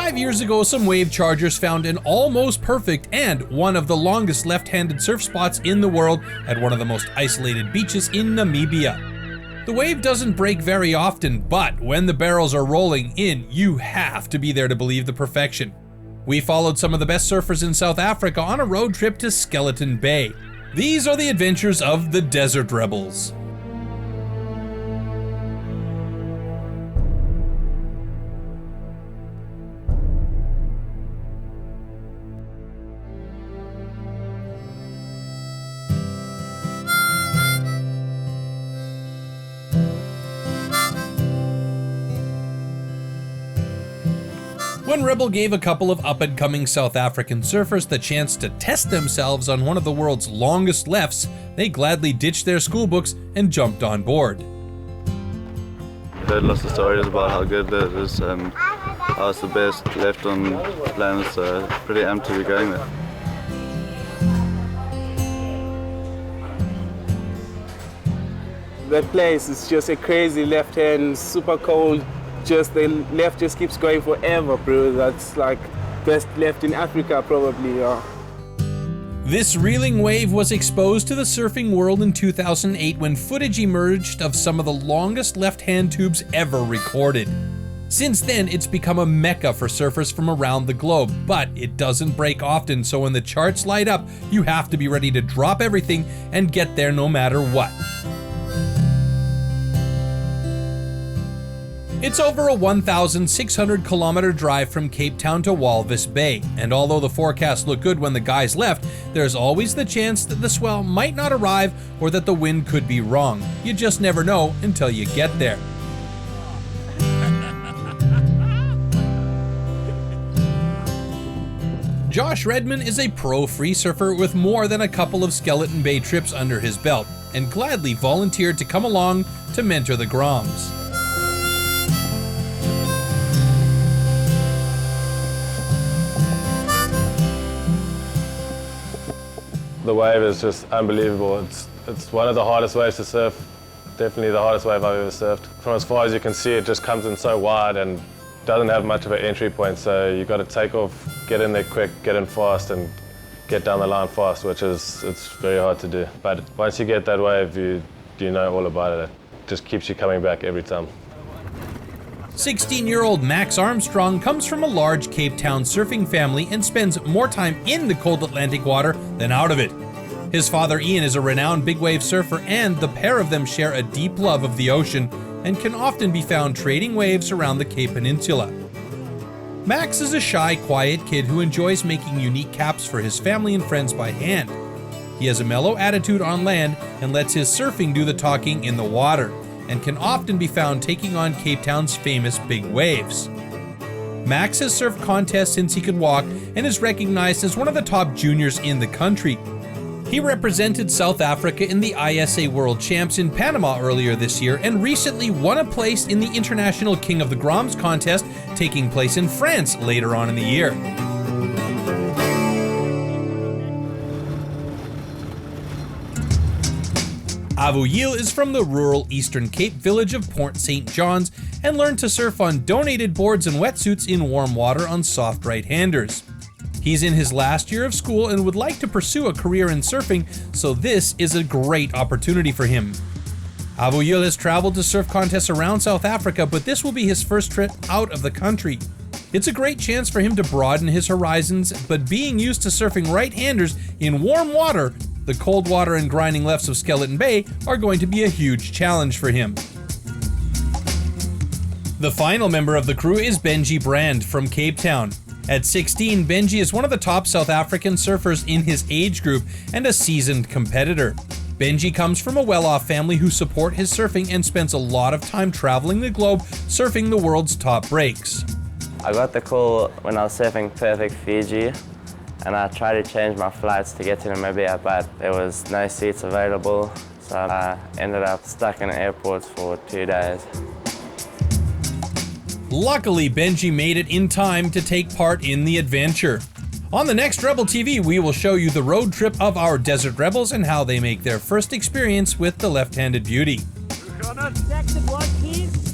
5 years ago, some wave chargers found an almost perfect and one of the longest left-handed surf spots in the world at one of the most isolated beaches in Namibia. The wave doesn't break very often, but when the barrels are rolling in, you have to be there to believe the perfection. We followed some of the best surfers in South Africa on a road trip to Skeleton Bay. These are the adventures of the Desert Rebels. When Rebel gave a couple of up-and-coming South African surfers the chance to test themselves on one of the world's longest lefts, they gladly ditched their school books and jumped on board. I've heard lots of stories about how good it is and how it's the best left on the planet, so pretty amped to be going there. That place is just a crazy left hand, super cold. Just the left just keeps going forever, bro. That's like best left in Africa, probably. Yeah. This reeling wave was exposed to the surfing world in 2008 when footage emerged of some of the longest left-hand tubes ever recorded. Since then, it's become a mecca for surfers from around the globe, but it doesn't break often, so when the charts light up, you have to be ready to drop everything and get there no matter what. It's over a 1,600 kilometer drive from Cape Town to Walvis Bay, and although the forecast looked good when the guys left, there's always the chance that the swell might not arrive or that the wind could be wrong. You just never know until you get there. Josh Redman is a pro free surfer with more than a couple of Skeleton Bay trips under his belt, and gladly volunteered to come along to mentor the Groms. The wave is just unbelievable. It's one of the hardest waves to surf. Definitely the hardest wave I've ever surfed. From as far as you can see, it just comes in so wide and doesn't have much of an entry point. So you got to take off, get in there quick, get in fast, and get down the line fast, which it's very hard to do. But once you get that wave, you know all about it. It just keeps you coming back every time. 16-year-old Max Armstrong comes from a large Cape Town surfing family and spends more time in the cold Atlantic water than out of it. His father Ian is a renowned big wave surfer, and the pair of them share a deep love of the ocean and can often be found trading waves around the Cape Peninsula. Max is a shy, quiet kid who enjoys making unique caps for his family and friends by hand. He has a mellow attitude on land and lets his surfing do the talking in the water, and can often be found taking on Cape Town's famous big waves. Max has surfed contests since he could walk and is recognized as one of the top juniors in the country. He represented South Africa in the ISA World Champs in Panama earlier this year and recently won a place in the International King of the Groms contest taking place in France later on in the year. Avuyil is from the rural Eastern Cape village of Port St. John's and learned to surf on donated boards and wetsuits in warm water on soft right-handers. He's in his last year of school and would like to pursue a career in surfing, so this is a great opportunity for him. Avuyil has traveled to surf contests around South Africa, but this will be his first trip out of the country. It's a great chance for him to broaden his horizons, but being used to surfing right-handers in warm water, the cold water and grinding lefts of Skeleton Bay are going to be a huge challenge for him. The final member of the crew is Benji Brand from Cape Town. At 16, Benji is one of the top South African surfers in his age group and a seasoned competitor. Benji comes from a well-off family who support his surfing and spends a lot of time traveling the globe surfing the world's top breaks. I got the call when I was surfing Perfect Fiji, and I tried to change my flights to get to Namibia, but there was no seats available, so I ended up stuck in airports for 2 days. Luckily, Benji made it in time to take part in the adventure. On the next Rebel TV, we will show you the road trip of our Desert Rebels and how they make their first experience with the left-handed beauty. Check the blood, please.